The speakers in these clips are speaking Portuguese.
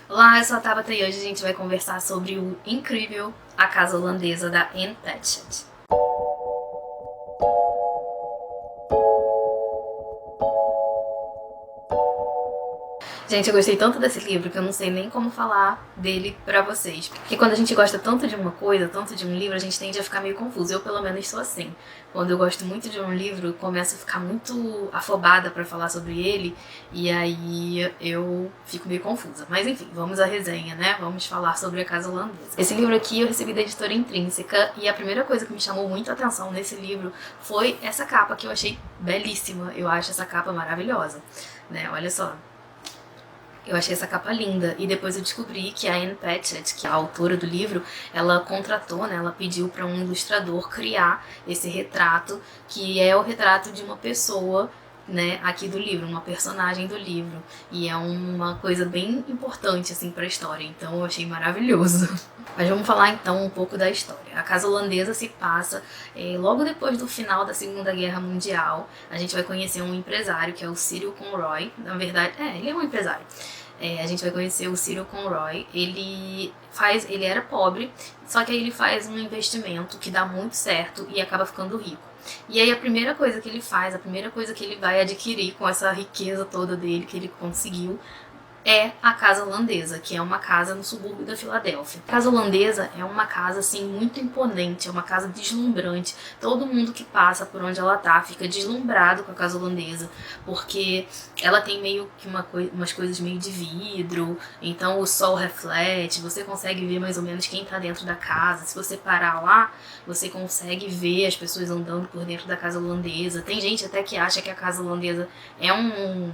Olá, eu sou a Tabata e hoje a gente vai conversar sobre o incrível A Casa Holandesa, da Anne Patchett. Gente, eu gostei tanto desse livro que eu não sei nem como falar dele pra vocês. Porque quando a gente gosta tanto de uma coisa, tanto de um livro, a gente tende a ficar meio confuso. Eu, pelo menos, sou assim. Quando eu gosto muito de um livro, eu começo a ficar muito afobada pra falar sobre ele, e aí eu fico meio confusa. Mas enfim, vamos à resenha, né? Vamos falar sobre A Casa Holandesa. Esse livro aqui eu recebi da editora Intrínseca, e a primeira coisa que me chamou muito a atenção nesse livro foi essa capa, que eu achei belíssima. Eu acho essa capa maravilhosa, né? Olha só. Eu achei essa capa linda, e depois eu descobri que a Anne Patchett, que é a autora do livro, ela contratou, né, ela pediu para um ilustrador criar esse retrato, que é o retrato de uma pessoa, né, aqui do livro, uma personagem do livro, e é uma coisa bem importante, assim, para a história, então eu achei maravilhoso. Mas vamos falar então um pouco da história. A Casa Holandesa se passa logo depois do final da Segunda Guerra Mundial. A gente vai conhecer um empresário, que é o Cyril Conroy. Na verdade, ele é um empresário. A gente vai conhecer o Cyril Conroy. Ele era pobre, só que aí ele faz um investimento que dá muito certo e acaba ficando rico. E aí a primeira coisa que ele faz, a primeira coisa que ele vai adquirir com essa riqueza toda dele que ele conseguiu, é a Casa Holandesa, que é uma casa no subúrbio da Filadélfia. A Casa Holandesa é uma casa, assim, muito imponente, é uma casa deslumbrante. Todo mundo que passa por onde ela tá fica deslumbrado com a Casa Holandesa, porque ela tem meio que umas coisas meio de vidro, então o sol reflete, você consegue ver mais ou menos quem tá dentro da casa. Se você parar lá, você consegue ver as pessoas andando por dentro da Casa Holandesa. Tem gente até que acha que a Casa Holandesa é um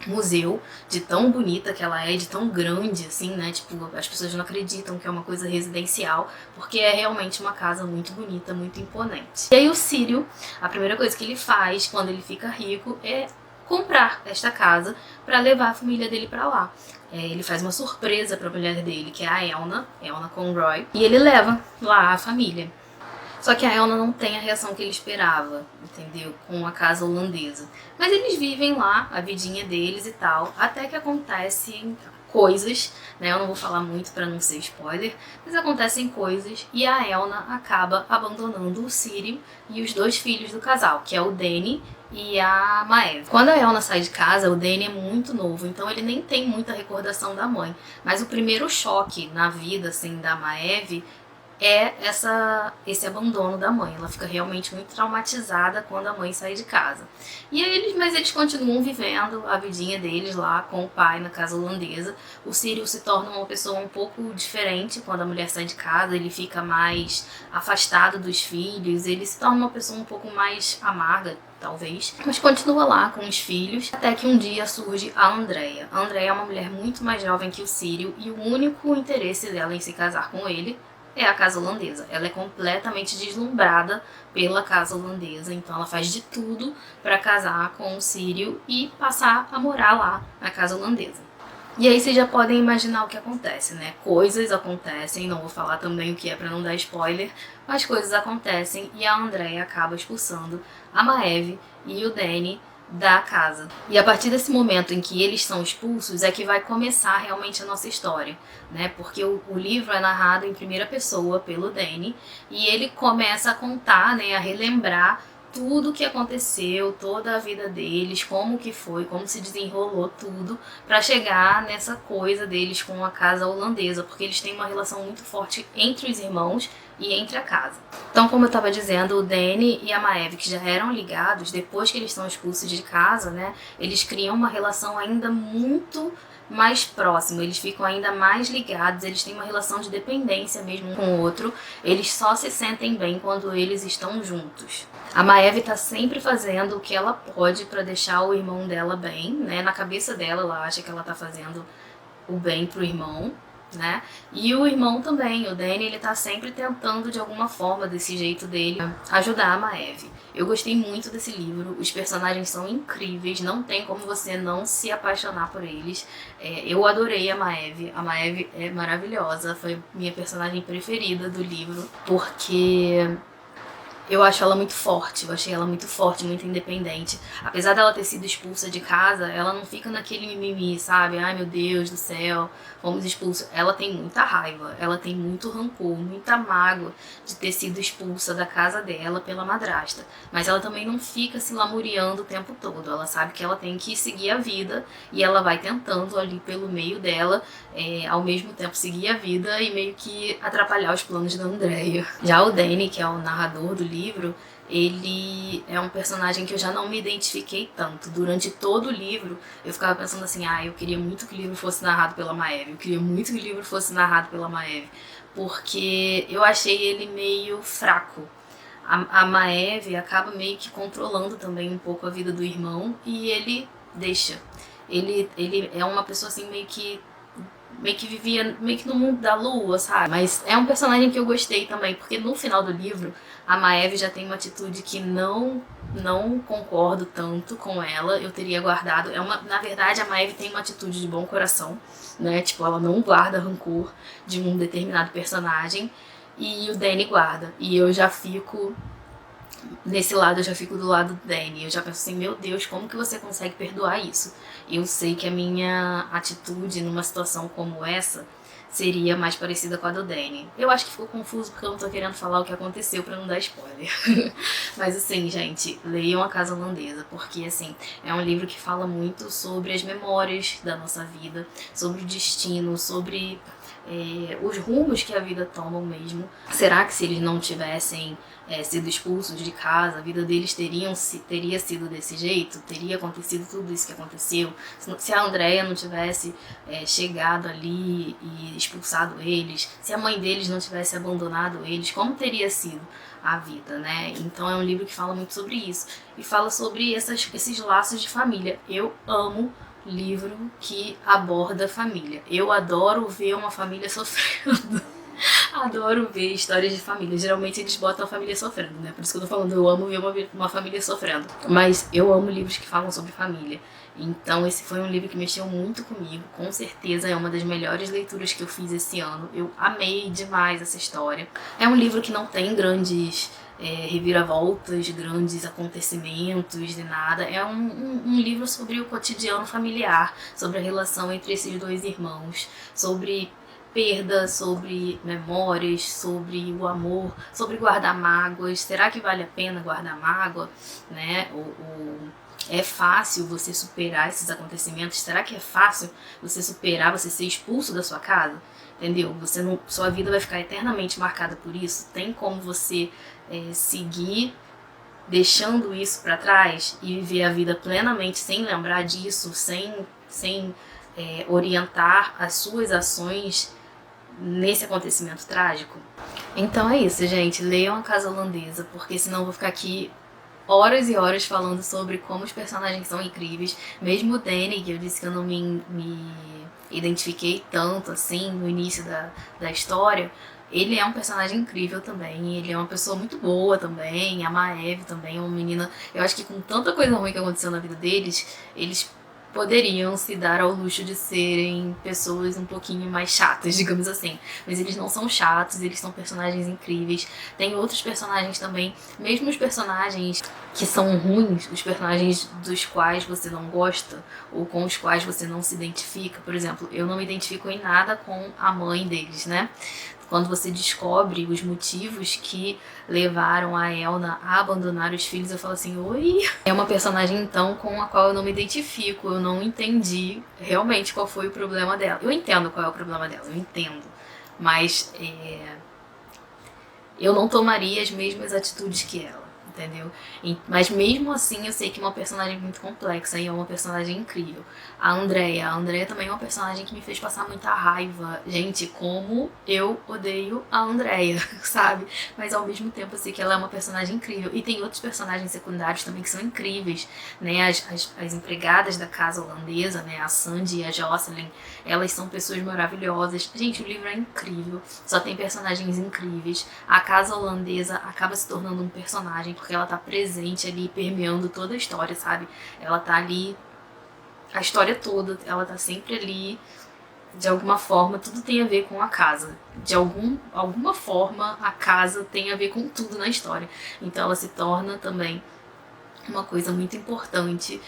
museu, de tão bonita que ela é, de tão grande, assim, né, tipo, as pessoas não acreditam que é uma coisa residencial, porque é realmente uma casa muito bonita, muito imponente. E aí o Cyril, a primeira coisa que ele faz quando ele fica rico é comprar esta casa para levar a família dele para lá. Ele faz uma surpresa para a mulher dele, que é a Elna Conroy, e ele leva lá a família. Só que a Elna não tem a reação que ele esperava, entendeu? Com a Casa Holandesa. Mas eles vivem lá, a vidinha deles e tal, até que acontecem coisas, né? Eu não vou falar muito pra não ser spoiler, mas acontecem coisas e a Elna acaba abandonando o Cyril e os dois filhos do casal, que é o Danny e a Maeve. Quando a Elna sai de casa, o Danny é muito novo, então ele nem tem muita recordação da mãe. Mas o primeiro choque na vida, assim, da Maeve é esse abandono da mãe. Ela fica realmente muito traumatizada quando a mãe sai de casa. Mas eles continuam vivendo a vidinha deles lá com o pai na Casa Holandesa. O Cyril se torna uma pessoa um pouco diferente quando a mulher sai de casa, ele fica mais afastado dos filhos, ele se torna uma pessoa um pouco mais amarga, talvez, mas continua lá com os filhos, até que um dia surge a Andrea. A Andrea é uma mulher muito mais jovem que o Cyril e o único interesse dela em se casar com ele é a Casa Holandesa. Ela é completamente deslumbrada pela Casa Holandesa, então ela faz de tudo para casar com o Cyril e passar a morar lá na Casa Holandesa. E aí vocês já podem imaginar o que acontece, né? Coisas acontecem, não vou falar também o que é para não dar spoiler, mas coisas acontecem e a Andrea acaba expulsando a Maeve e o Danny da casa. E a partir desse momento em que eles são expulsos é que vai começar realmente a nossa história, né? Porque o livro é narrado em primeira pessoa pelo Danny e ele começa a contar, né, a relembrar tudo o que aconteceu, toda a vida deles, como que foi, como se desenrolou tudo para chegar nessa coisa deles com a Casa Holandesa, porque eles têm uma relação muito forte entre os irmãos e entre a casa. Então, como eu estava dizendo, o Danny e a Maeve, que já eram ligados, depois que eles são expulsos de casa, né, eles criam uma relação ainda muito mais próxima, eles ficam ainda mais ligados, eles têm uma relação de dependência mesmo um com o outro, eles só se sentem bem quando eles estão juntos. A Maeve tá sempre fazendo o que ela pode para deixar o irmão dela bem, né? Na cabeça dela, ela acha que ela tá fazendo o bem pro irmão, né? E o irmão também, o Danny, ele tá sempre tentando de alguma forma, desse jeito dele, ajudar a Maeve. Eu gostei muito desse livro, os personagens são incríveis, não tem como você não se apaixonar por eles. Eu adorei a Maeve é maravilhosa, foi minha personagem preferida do livro, porque Eu acho ela muito forte, eu achei ela muito forte, muito independente. Apesar dela ter sido expulsa de casa, ela não fica naquele mimimi, sabe? Ai meu Deus do céu, fomos expulsos. Ela tem muita raiva, ela tem muito rancor, muita mágoa de ter sido expulsa da casa dela pela madrasta. Mas ela também não fica se lamuriando o tempo todo. Ela sabe que ela tem que seguir a vida e ela vai tentando ali pelo meio dela, ao mesmo tempo seguir a vida e meio que atrapalhar os planos da Andrea. Já o Danny, que é o narrador do livro, ele é um personagem que eu já não me identifiquei tanto. Durante todo o livro, eu ficava pensando assim, eu queria muito que o livro fosse narrado pela Maeve, eu queria muito que o livro fosse narrado pela Maeve, porque eu achei ele meio fraco. A Maeve acaba meio que controlando também um pouco a vida do irmão e ele deixa. Ele é uma pessoa assim meio que vivia meio que no mundo da lua, sabe? Mas é um personagem que eu gostei também, porque no final do livro a Maeve já tem uma atitude que não concordo tanto com ela, eu teria guardado. Na verdade, a Maeve tem uma atitude de bom coração, né? Tipo, ela não guarda rancor de um determinado personagem e o Danny guarda. E eu já fico nesse lado, eu já fico do lado do Danny. Eu já penso assim, meu Deus, como que você consegue perdoar isso? Eu sei que a minha atitude numa situação como essa seria mais parecida com a do Danny. Eu acho que ficou confuso porque eu não tô querendo falar o que aconteceu pra não dar spoiler. Mas assim, gente, leiam A Casa Holandesa, porque assim, é um livro que fala muito sobre as memórias da nossa vida, sobre o destino, sobre os rumos que a vida toma mesmo. Será que se eles não tivessem sido expulsos de casa, a vida deles teria sido desse jeito? Teria acontecido tudo isso que aconteceu? Se a Andrea não tivesse chegado ali e expulsado eles, se a mãe deles não tivesse abandonado eles, como teria sido a vida, né? Então é um livro que fala muito sobre isso e fala sobre esses laços de família. Eu amo livro que aborda família. Eu adoro ver uma família sofrendo. Adoro ver histórias de família. Geralmente eles botam a família sofrendo, né? Por isso que eu tô falando, eu amo ver uma família sofrendo. Mas eu amo livros que falam sobre família. Então esse foi um livro que mexeu muito comigo. Com certeza é uma das melhores leituras que eu fiz esse ano. Eu amei demais essa história. É um livro que não tem grandes reviravoltas, grandes acontecimentos e nada. É um livro sobre o cotidiano familiar, sobre a relação entre esses dois irmãos, sobre perda, sobre memórias, sobre o amor, sobre guardar mágoas. Será que vale a pena guardar mágoa, né? É fácil você superar esses acontecimentos? Será que é fácil você superar, você ser expulso da sua casa? Entendeu? Sua vida vai ficar eternamente marcada por isso? Tem como você seguir deixando isso para trás e viver a vida plenamente sem lembrar disso, sem orientar as suas ações nesse acontecimento trágico? Então é isso, gente. Leiam A Casa Holandesa, porque senão eu vou ficar aqui horas e horas falando sobre como os personagens são incríveis. Mesmo o Danny, que eu disse que eu não me identifiquei tanto assim no início da história, ele é um personagem incrível também. Ele é uma pessoa muito boa também. A Maeve também é uma menina. Eu acho que com tanta coisa ruim que aconteceu na vida deles, eles poderiam se dar ao luxo de serem pessoas um pouquinho mais chatas, digamos assim. Mas eles não são chatos, eles são personagens incríveis. Tem outros personagens também, mesmo os personagens que são ruins, os personagens dos quais você não gosta ou com os quais você não se identifica. Por exemplo, eu não me identifico em nada com a mãe deles, né? Quando você descobre os motivos que levaram a Elna a abandonar os filhos, eu falo assim, oi? É uma personagem, então, com a qual eu não me identifico, eu não entendi realmente qual foi o problema dela. Eu entendo qual é o problema dela, eu entendo, mas eu não tomaria as mesmas atitudes que ela, entendeu? Mas mesmo assim eu sei que é uma personagem muito complexa e é uma personagem incrível. A Andrea também é uma personagem que me fez passar muita raiva. Gente, como eu odeio a Andrea, sabe? Mas ao mesmo tempo eu sei que ela é uma personagem incrível. E tem outros personagens secundários também que são incríveis, né? As empregadas da casa holandesa, né? A Sandy e a Jocelyn, elas são pessoas maravilhosas. Gente, o livro é incrível, só tem personagens incríveis. A casa holandesa acaba se tornando um personagem porque ela tá presente ali, permeando toda a história, sabe? Ela tá ali a história toda, ela tá sempre ali De alguma forma, tudo tem a ver com a casa. De alguma forma, a casa tem a ver com tudo na história. Então ela se torna também uma coisa muito importante,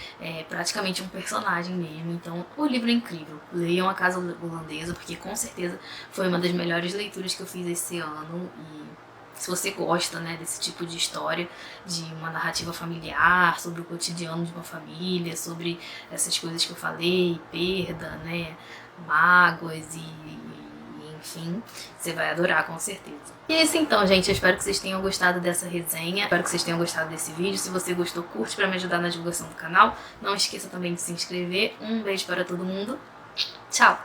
praticamente um personagem mesmo. Então o livro é incrível. Leiam A Casa Holandesa, porque com certeza foi uma das melhores leituras que eu fiz esse ano. E se você gosta, né, desse tipo de história, de uma narrativa familiar, sobre o cotidiano de uma família, sobre essas coisas que eu falei, perda, né, mágoas enfim, você vai adorar com certeza. E é isso então, gente. Eu espero que vocês tenham gostado dessa resenha. Espero que vocês tenham gostado desse vídeo. Se você gostou, curte pra me ajudar na divulgação do canal. Não esqueça também de se inscrever. Um beijo para todo mundo. Tchau!